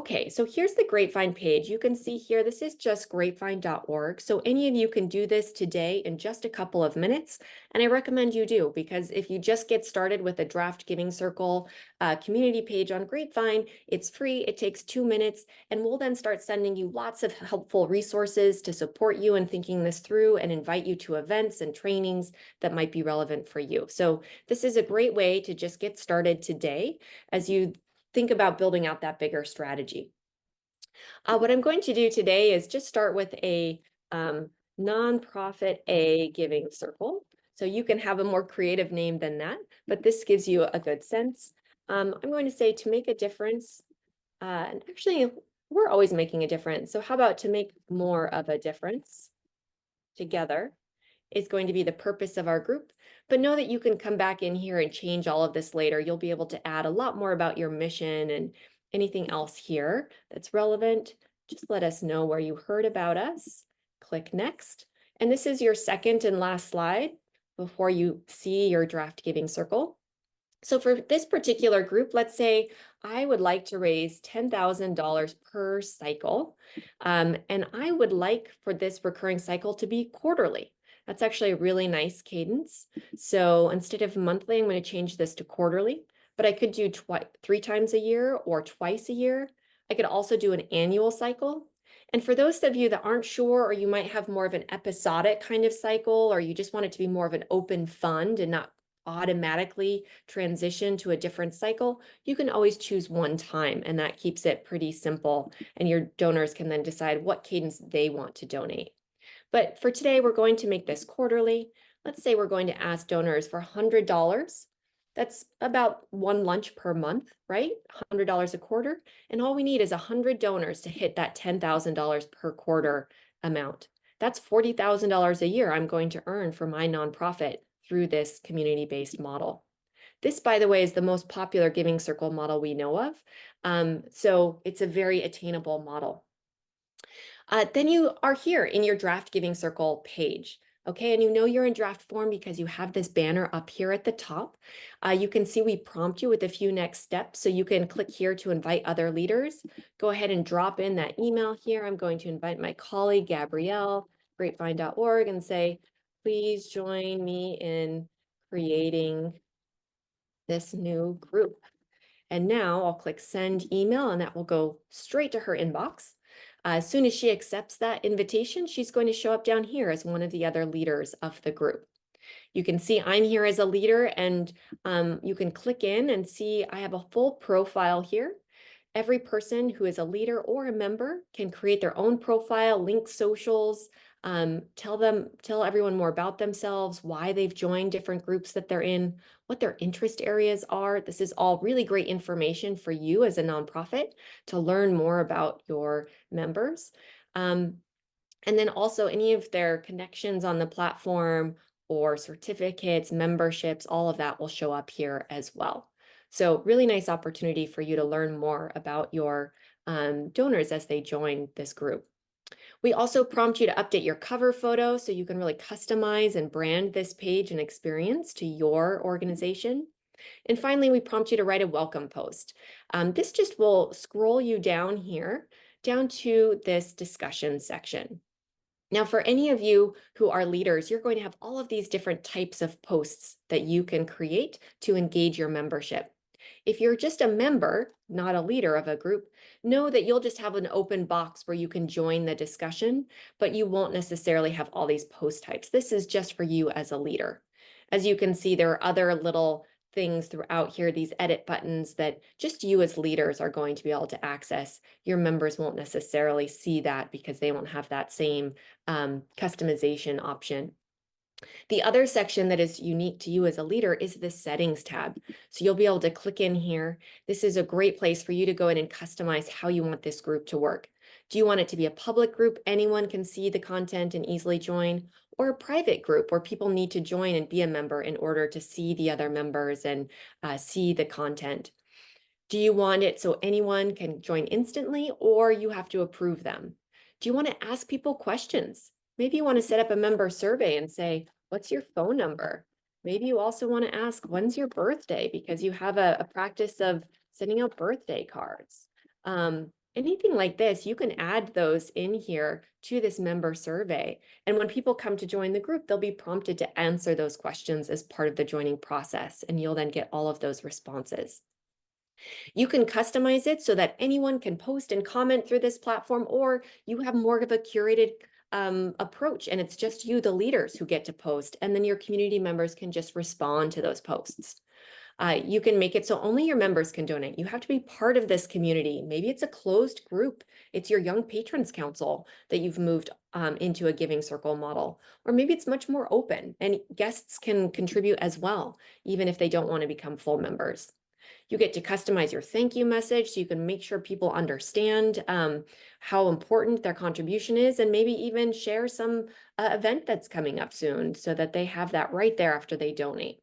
Okay, so here's the Grapevine page. You can see here, this is just grapevine.org. So any of you can do this today in just a couple of minutes. And I recommend you do, because if you just get started with a draft giving circle community page on Grapevine, it's free, it takes 2 minutes, and we'll then start sending you lots of helpful resources to support you in thinking this through and invite you to events and trainings that might be relevant for you. So this is a great way to just get started today as you think about building out that bigger strategy. What I'm going to do today is just start with a nonprofit A giving circle. So you can have a more creative name than that, but this gives you a good sense. I'm going to say to make a difference, and actually we're always making a difference. So how about to make more of a difference together is going to be the purpose of our group. But know that you can come back in here and change all of this later. You'll be able to add a lot more about your mission and anything else here that's relevant. Just let us know where you heard about us. Click next. And this is your second and last slide before you see your draft giving circle. So for this particular group, let's say I would like to raise $10,000 per cycle. And I would like for this recurring cycle to be quarterly. That's actually a really nice cadence. So instead of monthly, I'm going to change this to quarterly, but I could do 3 times a year or twice a year. I could also do an annual cycle. And for those of you that aren't sure, or you might have more of an episodic kind of cycle, or you just want it to be more of an open fund and not automatically transition to a different cycle, you can always choose one time, and that keeps it pretty simple. And your donors can then decide what cadence they want to donate. But for today, we're going to make this quarterly. Let's say we're going to ask donors for $100. That's about one lunch per month, right? $100 a quarter. And all we need is 100 donors to hit that $10,000 per quarter amount. That's $40,000 a year I'm going to earn for my nonprofit through this community-based model. This, by the way, is the most popular giving circle model we know of. So it's a very attainable model. Then you are here in your draft giving circle page. Okay, and you know you're in draft form because you have this banner up here at the top. You can see we prompt you with a few next steps, so you can click here to invite other leaders. Go ahead and drop in that email here. I'm going to invite my colleague, Gabrielle, grapevine.org, and say, please join me in creating this new group. And now I'll click send email, and that will go straight to her inbox. As soon as she accepts that invitation, she's going to show up down here as one of the other leaders of the group. You can see I'm here as a leader, and you can click in and see I have a full profile here. Every person who is a leader or a member can create their own profile, link socials, tell everyone more about themselves, why they've joined different groups that they're in, what their interest areas are. This is all really great information for you as a nonprofit to learn more about your members. And then also any of their connections on the platform or certificates, memberships, all of that will show up here as well. So really nice opportunity for you to learn more about your donors as they join this group. We also prompt you to update your cover photo so you can really customize and brand this page and experience to your organization. And finally, we prompt you to write a welcome post. This just will scroll you down here, down to this discussion section. Now, for any of you who are leaders, you're going to have all of these different types of posts that you can create to engage your membership. If you're just a member, not a leader of a group, know that you'll just have an open box where you can join the discussion, but you won't necessarily have all these post types. This is just for you as a leader. As you can see, there are other little things throughout here, these edit buttons that just you as leaders are going to be able to access. Your members won't necessarily see that because they won't have that same customization option. The other section that is unique to you as a leader is the settings tab. So you'll be able to click in here. This is a great place for you to go in and customize how you want this group to work. Do you want it to be a public group? Anyone can see the content and easily join, or a private group where people need to join and be a member in order to see the other members and see the content? Do you want it so anyone can join instantly, or you have to approve them? Do you want to ask people questions? Maybe you want to set up a member survey and say, what's your phone number? Maybe you also want to ask, when's your birthday? Because you have a practice of sending out birthday cards. Anything like this, you can add those in here to this member survey. And when people come to join the group, they'll be prompted to answer those questions as part of the joining process, and you'll then get all of those responses. You can customize it so that anyone can post and comment through this platform, or you have more of a curated approach, and it's just you, the leaders, who get to post, and then your community members can just respond to those posts. You can make it so only your members can donate. You have to be part of this community. Maybe it's a closed group. It's your Young Patrons Council that you've moved into a giving circle model. Or maybe it's much more open and guests can contribute as well, even if they don't want to become full members. You get to customize your thank you message so you can make sure people understand how important their contribution is, and maybe even share some event that's coming up soon so that they have that right there after they donate.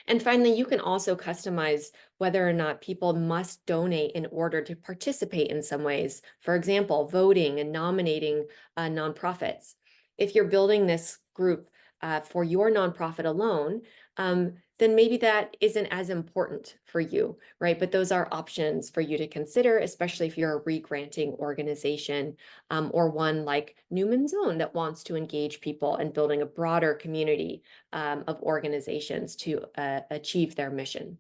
And finally, you can also customize whether or not people must donate in order to participate in some ways. For example, voting and nominating nonprofits. If you're building this group for your nonprofit alone, then maybe that isn't as important for you, right? But those are options for you to consider, especially if you're a re-granting organization or one like Newman's Own that wants to engage people and building a broader community of organizations to achieve their mission.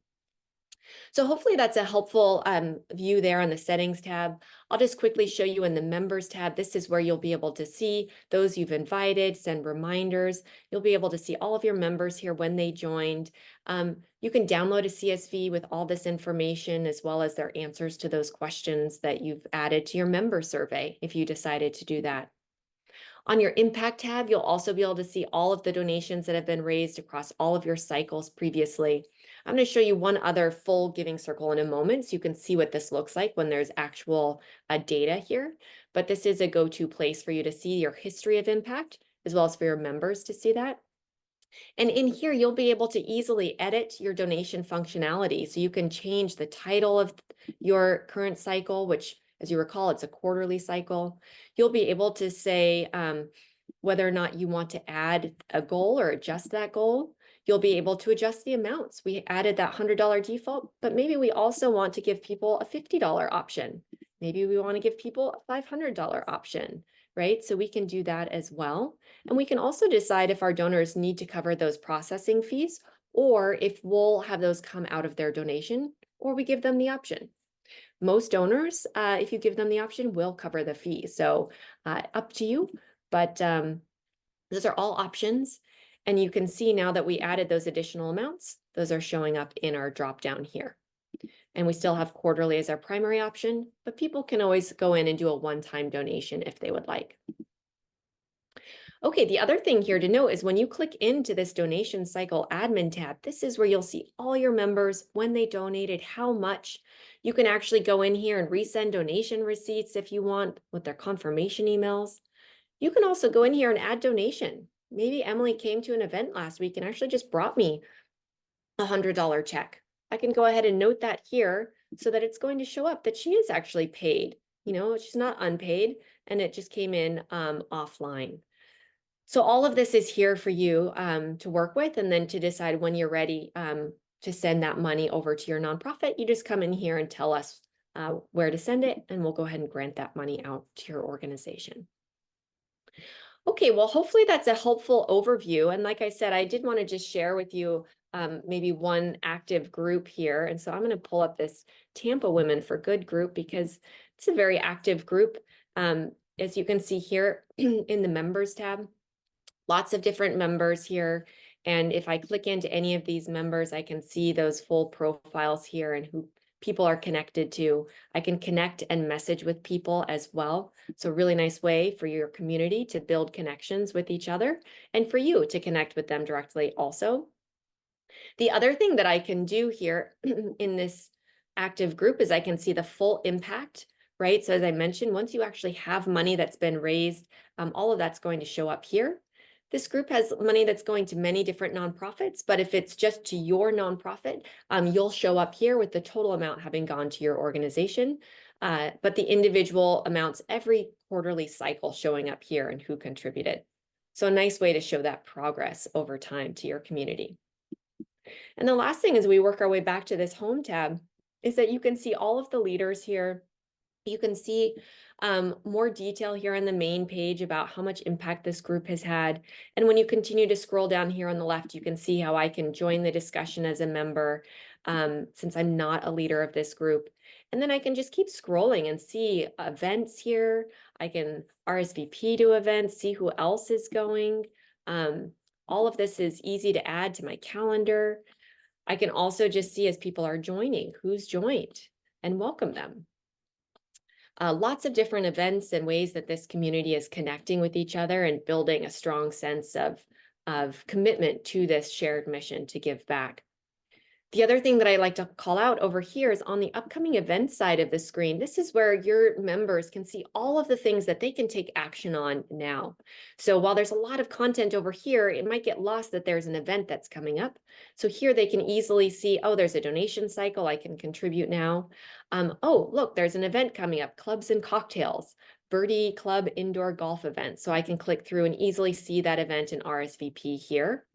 So hopefully that's a helpful view there on the settings tab. I'll just quickly show you in the members tab. This is where you'll be able to see those you've invited, send reminders. You'll be able to see all of your members here when they joined. You can download a CSV with all this information as well as their answers to those questions that you've added to your member survey if you decided to do that. On your impact tab, you'll also be able to see all of the donations that have been raised across all of your cycles previously. I'm going to show you one other full giving circle in a moment so you can see what this looks like when there's actual data here. But this is a go-to place for you to see your history of impact, as well as for your members to see that. And in here, you'll be able to easily edit your donation functionality. So you can change the title of your current cycle, which, as you recall, it's a quarterly cycle. You'll be able to say whether or not you want to add a goal or adjust that goal. You'll be able to adjust the amounts. We added that $100 default, but maybe we also want to give people a $50 option. Maybe we want to give people a $500 option, right? So we can do that as well. And we can also decide if our donors need to cover those processing fees or if we'll have those come out of their donation or we give them the option. Most donors, if you give them the option, will cover the fee. So up to you, but those are all options. And you can see now that we added those additional amounts, those are showing up in our drop down here. And we still have quarterly as our primary option, but people can always go in and do a one-time donation if they would like. Okay, the other thing here to note is when you click into this donation cycle admin tab, this is where you'll see all your members, when they donated, how much. You can actually go in here and resend donation receipts if you want with their confirmation emails. You can also go in here and add donation. Maybe Emily came to an event last week and actually just brought me a $100 check. I can go ahead and note that here so that it's going to show up that she is actually paid. You know, she's not unpaid and it just came in offline. So all of this is here for you to work with, and then to decide when you're ready to send that money over to your nonprofit. You just come in here and tell us where to send it, and we'll go ahead and grant that money out to your organization. Okay, well, hopefully that's a helpful overview. And like I said, I did want to just share with you maybe one active group here. And so I'm going to pull up this Tampa Women for Good group because it's a very active group. As you can see here in the members tab, lots of different members here. And if I click into any of these members, I can see those full profiles here and who people are connected to. I can connect and message with people as well. So a really nice way for your community to build connections with each other and for you to connect with them directly also. The other thing that I can do here in this active group is I can see the full impact, right? So as I mentioned, once you actually have money that's been raised, all of that's going to show up here. This group has money that's going to many different nonprofits, but if it's just to your nonprofit, you'll show up here with the total amount having gone to your organization, but the individual amounts every quarterly cycle showing up here and who contributed. So a nice way to show that progress over time to your community. And the last thing as we work our way back to this home tab is that you can see all of the leaders here You can see more detail here on the main page about how much impact this group has had. And when you continue to scroll down here on the left, you can see how I can join the discussion as a member since I'm not a leader of this group. And then I can just keep scrolling and see events here. I can RSVP to events, see who else is going. All of this is easy to add to my calendar. I can also just see as people are joining, who's joined, and welcome them. Lots of different events and ways that this community is connecting with each other and building a strong sense of commitment to this shared mission to give back. The other thing that I like to call out over here is on the upcoming events side of the screen. This is where your members can see all of the things that they can take action on now. So while there's a lot of content over here, it might get lost that there's an event that's coming up. So here they can easily see, oh, there's a donation cycle. I can contribute now. Oh, look, there's an event coming up, Clubs and Cocktails, Birdie Club Indoor Golf Event. So I can click through and easily see that event and RSVP here.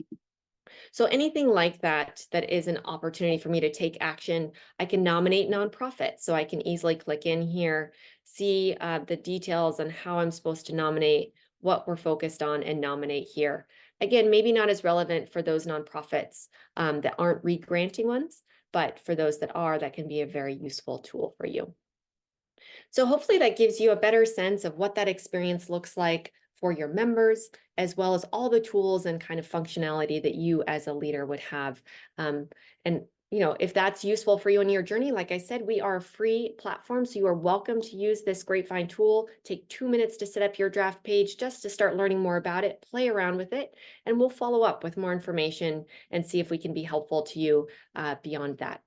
So anything like that, that is an opportunity for me to take action. I can nominate nonprofits. So I can easily click in here, see the details on how I'm supposed to nominate, what we're focused on, and nominate here. Again, maybe not as relevant for those nonprofits that aren't re-granting ones, but for those that are, that can be a very useful tool for you. So hopefully that gives you a better sense of what that experience looks like for your members, as well as all the tools and kind of functionality that you as a leader would have. And if that's useful for you in your journey, like I said, we are a free platform, so you are welcome to use this Grapevine tool. Take 2 minutes to set up your draft page just to start learning more about it, play around with it, and we'll follow up with more information and see if we can be helpful to you beyond that.